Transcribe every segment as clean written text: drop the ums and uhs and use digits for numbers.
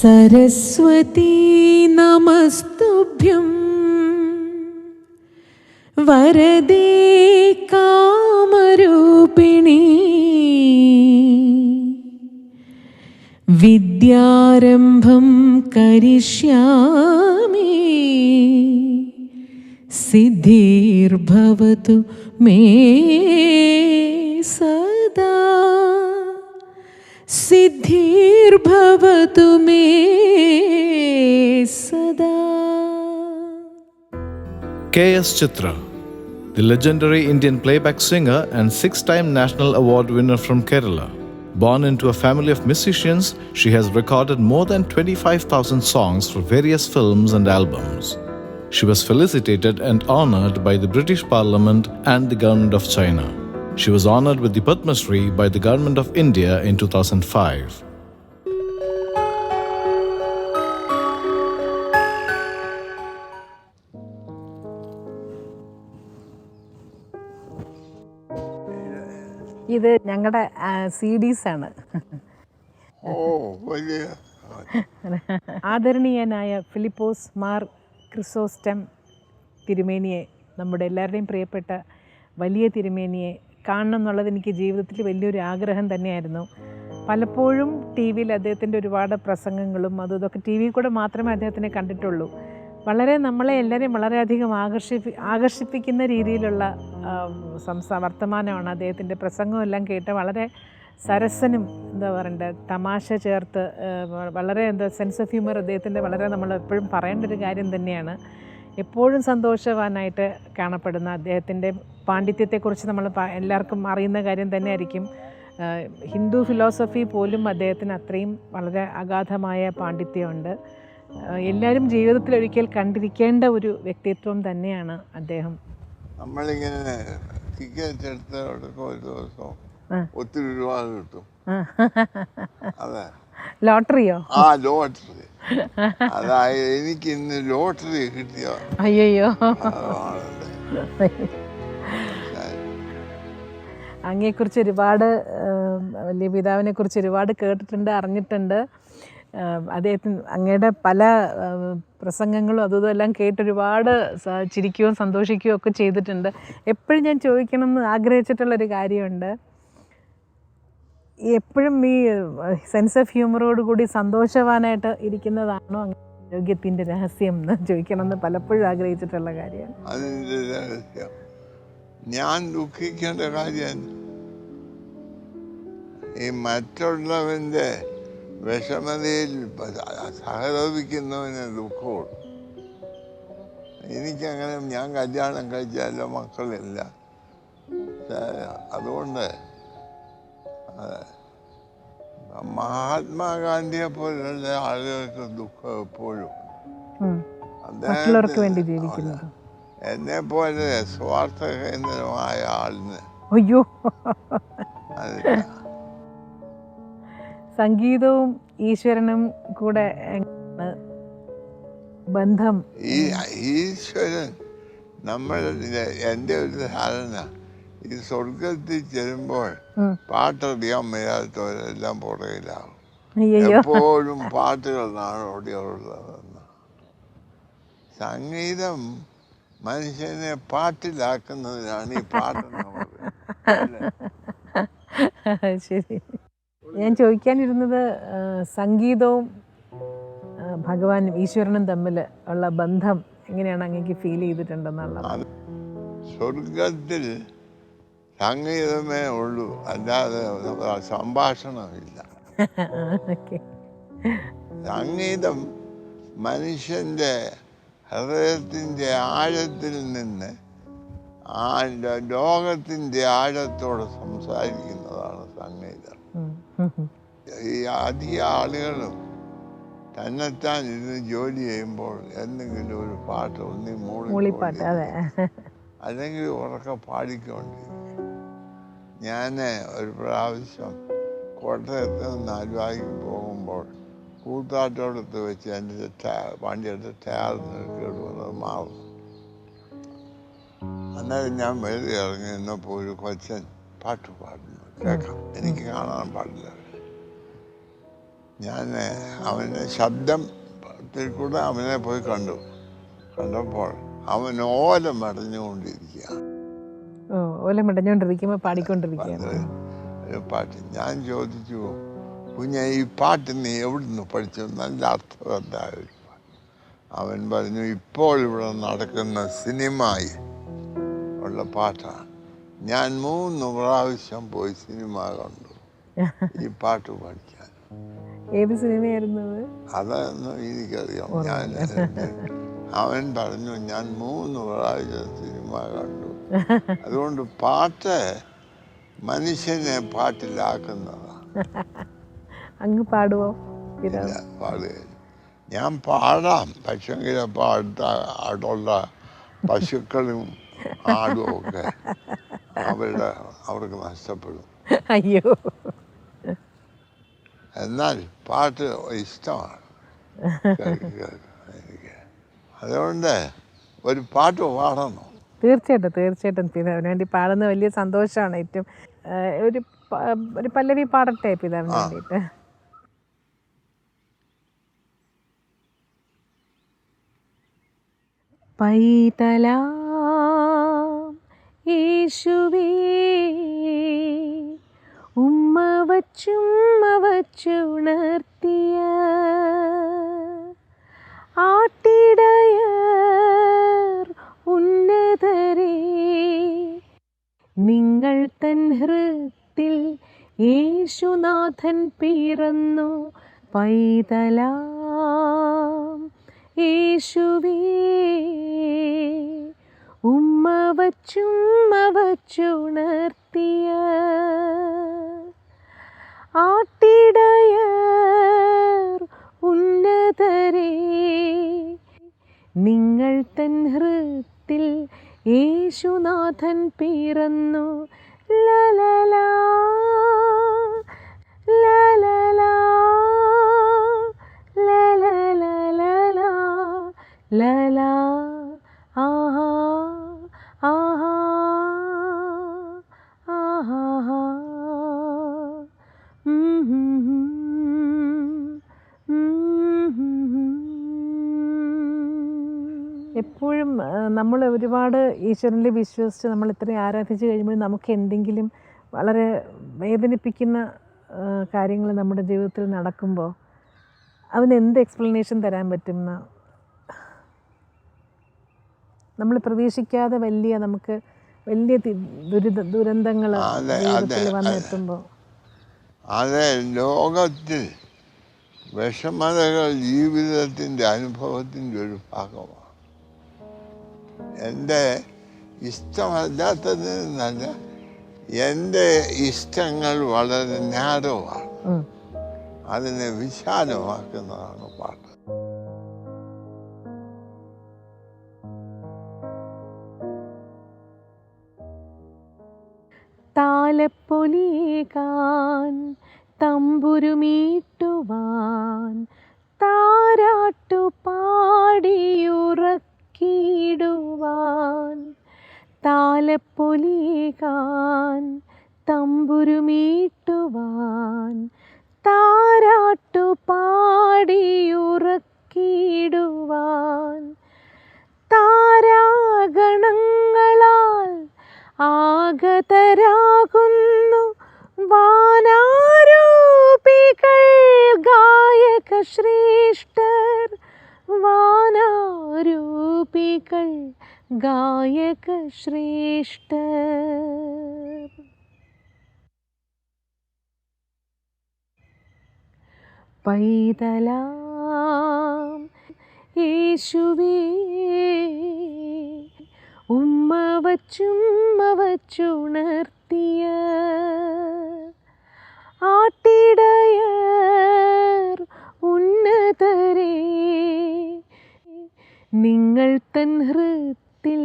सरस्वती नमस्तुभ्यं वरदे कामरूपिणी विद्यारम्भं करिष्यामि सिद्धिर्भवतु मे सदा सिद्धिर्भवतु मे सदा. K.S. Chitra, the legendary Indian playback singer and 6-time National Award winner from Kerala. Born into a family of musicians, she has recorded more than 25,000 songs for various films and albums. She was felicitated and honored by the British Parliament and the Government of China. She was honored with the Padma Shri by the Government of India in 2005. ഇത് ഞങ്ങളുടെ CDs ആണ്. ആദരണീയനായ ഫിലിപ്പോസ് മാർ ക്രിസോസ്റ്റം തിരുമേനിയെ, നമ്മുടെ എല്ലാവരുടെയും പ്രിയപ്പെട്ട വലിയ തിരുമേനിയെ കാണണം എന്നുള്ളത് എനിക്ക് ജീവിതത്തിൽ വലിയൊരു ആഗ്രഹം തന്നെയായിരുന്നു. പലപ്പോഴും ടി വിയിൽ അദ്ദേഹത്തിൻ്റെ ഒരുപാട് പ്രസംഗങ്ങളും ഇതൊക്കെ ടി വിയിൽ കൂടെ മാത്രമേ അദ്ദേഹത്തിനെ കണ്ടിട്ടുള്ളൂ. വളരെ നമ്മളെ എല്ലാവരെയും വളരെയധികം ആകർഷിപ്പിക്കുന്ന രീതിയിലുള്ള വർത്തമാനമാണ് അദ്ദേഹത്തിൻ്റെ പ്രസംഗമെല്ലാം കേട്ട്. വളരെ സരസനും എന്താ പറയണ്ടേ, തമാശ ചേർത്ത് വളരെ സെൻസ് ഓഫ് ഹ്യൂമർ അദ്ദേഹത്തിൻ്റെ വളരെ നമ്മൾ എപ്പോഴും പറയേണ്ട ഒരു കാര്യം തന്നെയാണ്. എപ്പോഴും സന്തോഷവാനായിട്ട് കാണപ്പെടുന്ന അദ്ദേഹത്തിൻ്റെ പാണ്ഡിത്യത്തെക്കുറിച്ച് നമ്മൾ എല്ലാവർക്കും അറിയുന്ന കാര്യം തന്നെയായിരിക്കും. ഹിന്ദു ഫിലോസഫി പോലും അദ്ദേഹത്തിന് അത്രയും വളരെ അഗാധമായ പാണ്ഡിത്യമുണ്ട്. എല്ലാവരും ജീവിതത്തിൽ ഒരിക്കൽ കണ്ടിരിക്കേണ്ട ഒരു വ്യക്തിത്വം തന്നെയാണ് അദ്ദേഹം. നമ്മളിങ്ങനെ ടിക്കറ്റ് എടുത്ത ഒരു ദിവസം ഒത്തിരി രൂപ കിട്ടും. അതെ, ലോട്ടറിയോ? ആ ലോട്ടറി. അതായത് എനിക്ക് ഇന്ന് ലോട്ടറി കിട്ടിയ. അയ്യോ, അങ്ങയെക്കുറിച്ച് ഒരുപാട്, വലിയ പിതാവിനെ കുറിച്ച് ഒരുപാട് കേട്ടിട്ടുണ്ട്, അറിഞ്ഞിട്ടുണ്ട്. അദ്ദേഹത്തിന് അങ്ങയുടെ പല പ്രസംഗങ്ങളും ഇതെല്ലാം കേട്ടൊരുപാട് ചിരിക്കുകയും സന്തോഷിക്കുകയും ഒക്കെ ചെയ്തിട്ടുണ്ട്. എപ്പോഴും ഞാൻ ചോദിക്കണമെന്ന് ആഗ്രഹിച്ചിട്ടുള്ളൊരു കാര്യമുണ്ട്, എപ്പോഴും ഈ സെൻസ് ഓഫ് ഹ്യൂമറോടുകൂടി സന്തോഷവാനായിട്ട് ഇരിക്കുന്നതാണോ ആരോഗ്യത്തിൻ്റെ രഹസ്യം എന്ന് ചോദിക്കണമെന്ന് പലപ്പോഴും ആഗ്രഹിച്ചിട്ടുള്ള കാര്യമാണ്. അതിൻ്റെ രഹസ്യം ഞാൻ ദുഃഖിക്കേണ്ട കാര്യം ഈ മറ്റുള്ളവൻ്റെ വിഷമതയിൽ സഹതപിക്കുന്നവന് ദുഃഖമുള്ളൂ. എനിക്കങ്ങനെ, ഞാൻ കല്യാണം കഴിച്ചാലോ മക്കളില്ല. അതുകൊണ്ട് മഹാത്മാഗാന്ധിയെ പോലുള്ള ആളുകൾക്ക് ദുഃഖം എപ്പോഴും. എന്നെ പോലെ സ്വാർത്ഥ കേന്ദ്രമായ ആളിന് അയ്യോ, സംഗീതവും ഈശ്വരനും കൂടെ ബന്ധം. ഈശ്വരൻ എൻ്റെ ഒരു ധാരണ, ഈ സ്വർഗത്തിൽ ചെല്ലുമ്പോൾ പാട്ടറിയാൻ വയ്യാത്തവരെല്ലാം പുറകിലാവും. എപ്പോഴും പാട്ടുകൾ നാടോടിയുള്ളതെന്ന്. സംഗീതം മനുഷ്യനെ പാട്ടിലാക്കുന്നതിനാണ് ഈ പാട്ട്. ശരി, ഞാൻ ചോദിക്കാനിരുന്നത് സംഗീതവും ഭഗവാനും ഈശ്വരനും തമ്മിൽ ഉള്ള ബന്ധം എങ്ങനെയാണ് അങ്ങേക്ക് ഫീൽ ചെയ്തിട്ടുണ്ടെന്നുള്ളത്. സ്വർഗത്തിൽ സംഗീതമേ ഉള്ളൂ, അല്ലാതെ സംഭാഷണമില്ല. സംഗീതം മനുഷ്യൻ്റെ ഹൃദയത്തിൻ്റെ ആഴത്തിൽ നിന്ന് ലോകത്തിൻ്റെ ആഴത്തോടെ സംസാരിക്കുന്നതാണ് സംഗീതം. ഈ അധിക ആളുകളും തന്നെത്താൻ ഇരുന്ന് ജോലി ചെയ്യുമ്പോൾ എന്തെങ്കിലും ഒരു പാട്ട് ഒന്നി മൂളിപ്പാട്ട്, അതെ. അല്ലെങ്കിൽ ഉറക്കെ പാടിക്കൊണ്ടിരിക്കും. ഞാൻ ഒരു പ്രാവശ്യം കോട്ടയത്ത് നിന്ന് ആലുവായ്ക്ക് പോകുമ്പോൾ കൂത്താട്ടോടത്ത് വെച്ച് എൻ്റെ വണ്ടിയുടെ ടയർ കേടുവന്നത് മാറും. അന്നേരം ഞാൻ വെറുതെ ഇറങ്ങി നിന്നപ്പോൾ ഒരു കൊച്ചൻ പാട്ട് പാടുന്നു കേൾക്കാം. എനിക്ക് കാണാൻ പാടില്ല. ഞാൻ അവൻ്റെ ശബ്ദത്തിൽ കൂടെ അവനെ പോയി കണ്ടപ്പോൾ അവൻ ഓല മടഞ്ഞുകൊണ്ടിരിക്കുക. ഓല മടഞ്ഞുകൊണ്ടിരിക്കുമ്പോൾ പാടിക്കൊണ്ടിരിക്കുകയാണ് ഒരു പാട്ട്. ഞാൻ ചോദിച്ചു, കുഞ്ഞെ ഈ പാട്ട് നീ എവിടുന്ന് പഠിച്ചു? നല്ല അർത്ഥവത്തായ ഒരു പാട്ട്. അവൻ പറഞ്ഞു, ഇപ്പോൾ ഇവിടെ നടക്കുന്ന സിനിമയിൽ ഉള്ള പാട്ടാണ്. ഞാൻ 3 പ്രാവശ്യം പോയി സിനിമ കണ്ടു ഈ പാട്ട് പഠിക്കാൻ. ഏത് സിനിമയായിരുന്നു അതൊന്നും എനിക്കറിയാം. അവൻ പറഞ്ഞു, ഞാൻ 3 പ്രാവശ്യം സിനിമ കണ്ടു. അതുകൊണ്ട് പാട്ട് മനുഷ്യനെ പാട്ടിലാക്കുന്നതാണ്. അങ്ങ് പാടുവോ? പാടുക ഞാൻ പാടാം, പക്ഷെങ്കിൽ അടുത്തുള്ള പശുക്കളും ആടും ഒക്കെ അവർക്ക് നഷ്ടപ്പെടും. അയ്യോ. എന്നാൽ പാട്ട് ഇഷ്ടമാണ് എനിക്ക്. അതുകൊണ്ട് ഒരു പാട്ട് പാടണം. തീർച്ചയായിട്ടും പിതാവിന് വേണ്ടി പാടുന്ന വലിയ സന്തോഷമാണ്. ഏറ്റവും ഒരു പല്ലവി പാടട്ടെ പിതാവിന് വേണ്ടിയിട്ട്. പൈതലാം യേശുവേ, ഉമ്മ വച്ചുണർത്തിയ ആട്ടിടയർ ഉന്നതരേ, നിങ്ങൾ തൻ ഹൃത്തിൽ യേശുനാഥൻ പിറന്നു. പൈതലാം യേശുവേ, ഉമ്മ വച്ചുണർത്തിയ ആട്ടിടയർ ഉന്നതരേ, നിങ്ങൾ തൻ ഹൃത്തിൽ യേശുനാഥൻ പിറന്നു. ലലലാ ലലലാ ലലലാ ലലാ, ആഹാ ആഹാ ആഹാ. എപ്പോഴും നമ്മൾ ഒരുപാട് ഈശ്വരനിൽ വിശ്വസിച്ച് നമ്മൾ ഇത്രയും ആരാധിച്ച് കഴിയുമ്പോൾ നമുക്ക് എന്തെങ്കിലും വളരെ വേദനിപ്പിക്കുന്ന കാര്യങ്ങൾ നമ്മുടെ ജീവിതത്തിൽ നടക്കുമ്പോൾ അതിന് എന്ത് എക്സ്പ്ലനേഷൻ തരാൻ പറ്റുന്ന, നമ്മൾ പ്രതീക്ഷിക്കാതെ നമുക്ക് വലിയ ദുരന്തങ്ങൾ ജീവിതത്തിൽ വന്നെത്തുമ്പോൾ, അതെ, ലോകത്തിൽ വിഷമതകൾ ജീവിതത്തിൻ്റെ അനുഭവത്തിൻ്റെ ഒരു ഭാഗമാണ്. എൻ്റെ ഇഷ്ടമല്ലാത്തതിനല്ല, എൻ്റെ ഇഷ്ടങ്ങൾ വളരെ നാരോവാണ്. അതിനെ വിശാലമാക്കുന്നതാണ് പാട്ട്. താലപ്പൊലിയേകാൻ തമ്പുരുമീട്ടുവാൻ താരാട്ടു പാടിയുറക്കിടുവാൻ. താലപ്പൊലിയേകാൻ തമ്പുരുമീട്ടുവാൻ താരാട്ടു പാടിയുറക്കിടുവാൻ. താരാഗണങ്ങളാൽ ആഗതരാകുന്നു വാനാരൂപികൾ ഗായക ശ്രേഷ്ഠർ. വാനാരൂപികൾ ഗായക ശ്രേഷ്ഠർ. പൈതലാം യേശുവേ, ഉമ്മ വച്ചുണർത്തിയ ആട്ടിടയർ ഉന്നതരേ, നിങ്ങൾ തൻ ഹൃത്തിൽ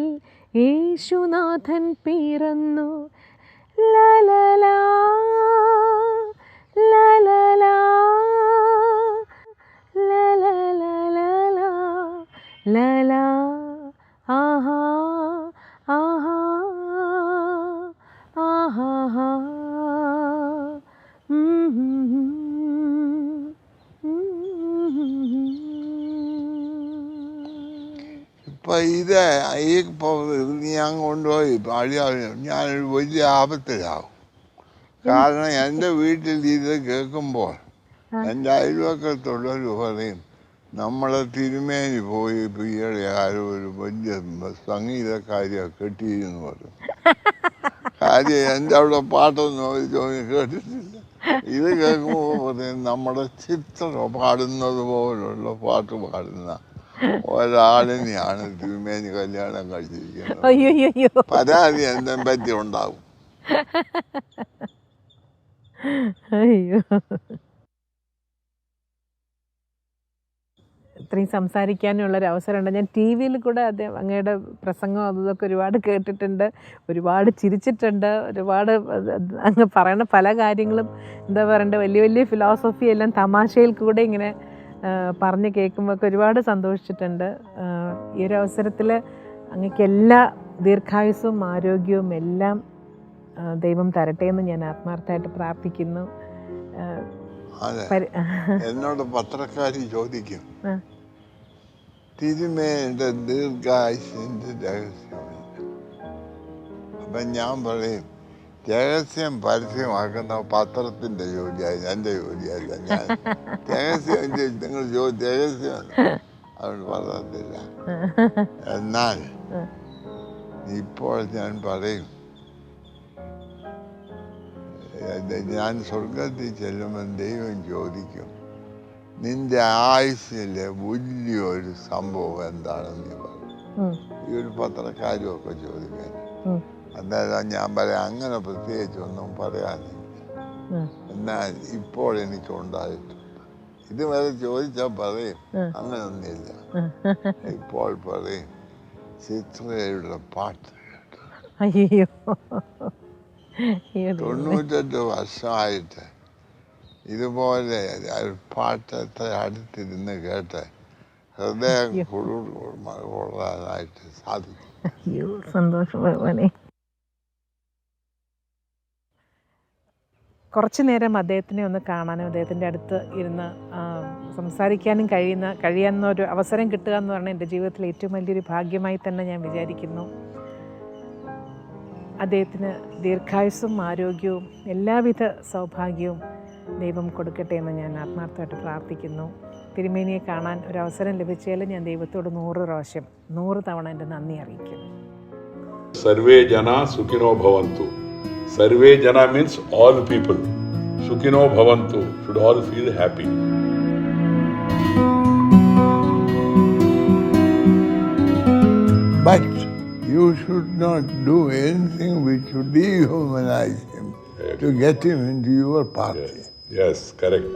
യേശുനാഥൻ പിറന്നു. ലലലാ ലലലാ ലലലാ ലലാ ആഹാ ആഹാ ആഹാ. ഇപ്പം ഇത് ഈ ഞാൻ കൊണ്ടുപോയി പാടിയാലും ഞാനൊരു വലിയ ആപത്തിലാവും. കാരണം എൻ്റെ വീട്ടിൽ ഇത് കേൾക്കുമ്പോൾ എൻ്റെ അയൽവക്കത്തുള്ളവർ പറയും, നമ്മളെ തിരുമേനി പോയി ഈയിടെ ആരോ ഒരു വലിയ സംഗീതക്കാരിയാണ് കെട്ടിയിരുന്നു പറയും. കാര്യം എൻ്റെ അവിടെ പാട്ടൊന്നും കേട്ടിട്ടില്ല. ഇത് കേൾക്കുമ്പോൾ പറയും നമ്മുടെ ചിത്രം പാടുന്നത് പോലുള്ള പാട്ട് പാടുന്ന ഒരാളിനെയാണ് തിരുമേനി കല്യാണം കഴിച്ചിരിക്കുന്നത്. പരാതി എന്നെ പറ്റി ഉണ്ടാവും. അയ്യോ, ഇത്രയും സംസാരിക്കാനുള്ളൊരു അവസരമുണ്ട്. ഞാൻ ടി വിയിൽ കൂടെ അദ്ദേഹം അങ്ങയുടെ പ്രസംഗം അതൊക്കെ ഒരുപാട് കേട്ടിട്ടുണ്ട്, ഒരുപാട് ചിരിച്ചിട്ടുണ്ട്, ഒരുപാട് അങ്ങ് പറയുന്ന പല കാര്യങ്ങളും എന്താ പറയണ്ടത്, വലിയ വലിയ ഫിലോസഫി എല്ലാം തമാശയിൽ കൂടെ ഇങ്ങനെ പറഞ്ഞ് കേൾക്കുമ്പോഴൊക്കെ ഒരുപാട് സന്തോഷിച്ചിട്ടുണ്ട്. ഈ ഒരു അവസരത്തിൽ അങ്ങക്ക് എല്ലാ ദീർഘായുസ്സും ആരോഗ്യവും എല്ലാം ദൈവം തരട്ടെ എന്ന് ഞാൻ ആത്മാർത്ഥമായിട്ട് പ്രാർത്ഥിക്കുന്നു. എന്നോട് പത്രക്കാരി ചോദിക്കും, തിരുമേനിയുടെ ദീർഘായുസിൻ്റെ രഹസ്യമില്ല. അപ്പം ഞാൻ പറയും, രഹസ്യം പരസ്യമാക്കുന്ന പത്രത്തിൻ്റെ ജോലിയായി, എൻ്റെ ജോലിയല്ല. ഞാൻ രഹസ്യം നിങ്ങൾ രഹസ്യമാണ് അവൾ പറയത്തില്ല. എന്നാൽ ഇപ്പോൾ ഞാൻ പറയും, ഞാൻ സ്വർഗത്തിൽ ചെല്ലുമ്പോൾ ദൈവം ചോദിക്കും, നിന്റെ ആയുസ്സിലെ വലിയൊരു സംഭവം എന്താണെന്ന് നീ പറയും. ഈ ഒരു പത്രക്കാരുമൊക്കെ ചോദിക്കാൻ. അന്നേരം ഞാൻ പറയാം, അങ്ങനെ പ്രത്യേകിച്ചൊന്നും പറയാനില്ല, എന്നാൽ ഇപ്പോൾ എനിക്ക് ഉണ്ടായിട്ടുണ്ട്. ഇതുവരെ ചോദിച്ചാൽ പറയും അങ്ങനെയൊന്നുമില്ല. ഇപ്പോൾ പറയും, ചിത്രയുടെ പാട്ട് കേട്ടു. അയ്യോ, 98 വർഷമായിട്ട് ഇതുപോലെ പാട്ടത്തെ അടുത്തിരുന്ന് കേട്ട് ഹൃദയം കൊള്ളാനായിട്ട് സാധിക്കും. അയ്യോ, സന്തോഷം ഭഗവാനെ. കുറച്ചു നേരം അദ്ദേഹത്തിനെ ഒന്ന് കാണാനും അദ്ദേഹത്തിൻ്റെ അടുത്ത് ഇരുന്ന് സംസാരിക്കാനും കഴിയുന്ന ഒരു അവസരം കിട്ടുക എന്ന് പറഞ്ഞാൽ എൻ്റെ ജീവിതത്തിലെ ഏറ്റവും വലിയൊരു ഭാഗ്യമായി തന്നെ ഞാൻ വിചാരിക്കുന്നു. അദ്ദേഹത്തിന് ദീർഘായുസ്സും ആരോഗ്യവും എല്ലാവിധ സൗഭാഗ്യവും ദൈവം കൊടുക്കട്ടെ എന്ന് ഞാൻ ആത്മാർത്ഥമായിട്ട് പ്രാർത്ഥിക്കുന്നു. തിരുമേനിയെ കാണാൻ ഒരവസരം ലഭിച്ചാൽ ഞാൻ ദൈവത്തോട് 100 തവണ എൻ്റെ നന്ദി അറിയിക്കുന്നു. സർവേ ജന സുഖിനോ ഭവന്തു. സർവേ ജന മീൻസ് all people. സുഖിനോ ഭവന്തു should all feel happy. But you should not do anything which would dehumanize him to get him into your party. Yes, correct.